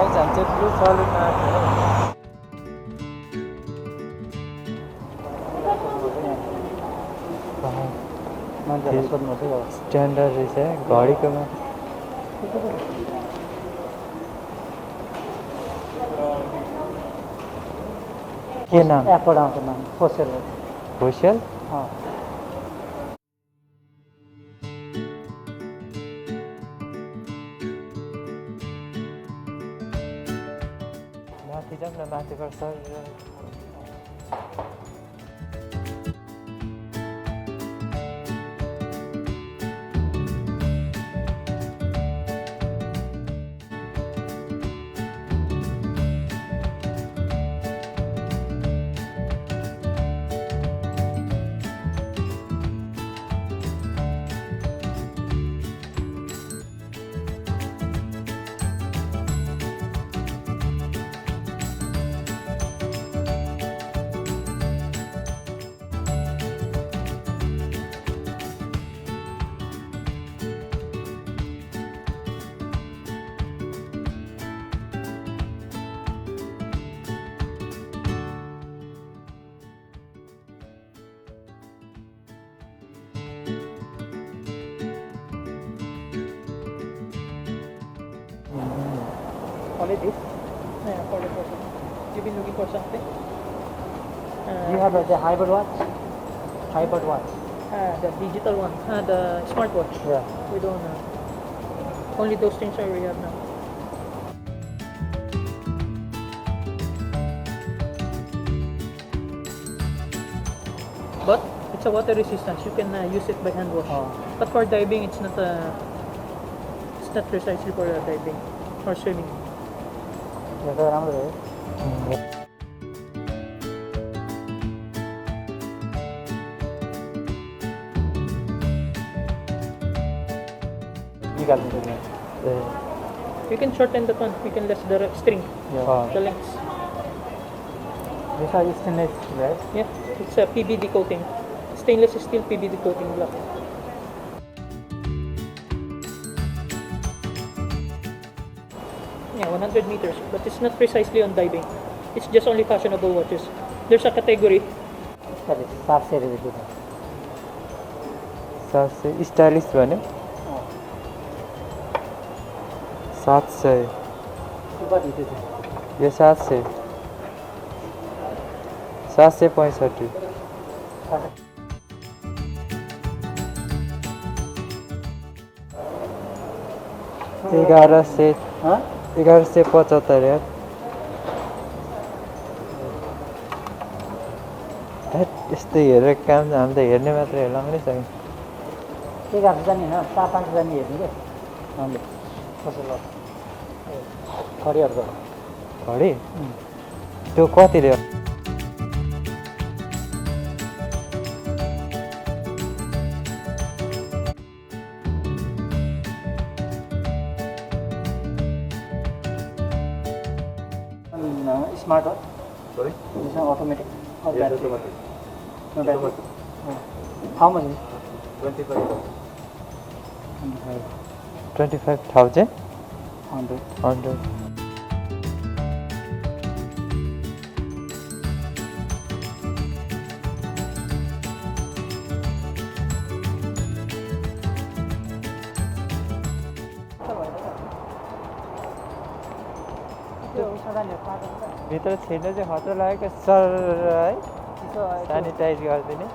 Guys हामी चाहिँ blue सलुनमा मान्छेलाई सोध्नु थियो स्ट्यान्डर्ड रहेछ घडीकोमा के नाम एपबाट आउँछ नाम सोसियल सोसियल माथि जाऊँ न माथिबाट sir Only this? Yeah, for the person. You've been looking for something? You have the hybrid watch? Hybrid watch? The digital one, the smartwatch. Yeah. We don't only those things are we have now. But it's a water resistance. You can use it by hand wash. But for diving, it's not precisely for diving or swimming. यो त राम्रो हो You can shorten that one. You can less the string, the length. These are stainless, right? Yeah, it's a PVD coating. Stainless steel PVD coating block. Yeah, 100 meters, but it's not precisely on diving. It's just only fashionable watches. There's a category. 700 रुपियाँ 700 stylish भने 700 यो 700 765 1175 यार यस्तो हेरेर काम हामी त हेर्ने मात्र लाउने छैन 11 जाने हैन 4-5 जाने हेर्ने के हामीले कसो ल घडीहरुको घडी त्यो कति रे Smart watch? Sorry? This is automatic or battery? Automatic. No battery? How much is it? 25,000. 25,000? 100. भित्र छिर्न चाहिँ खतरा लागेको सर है सेनिटाइज गरिदिने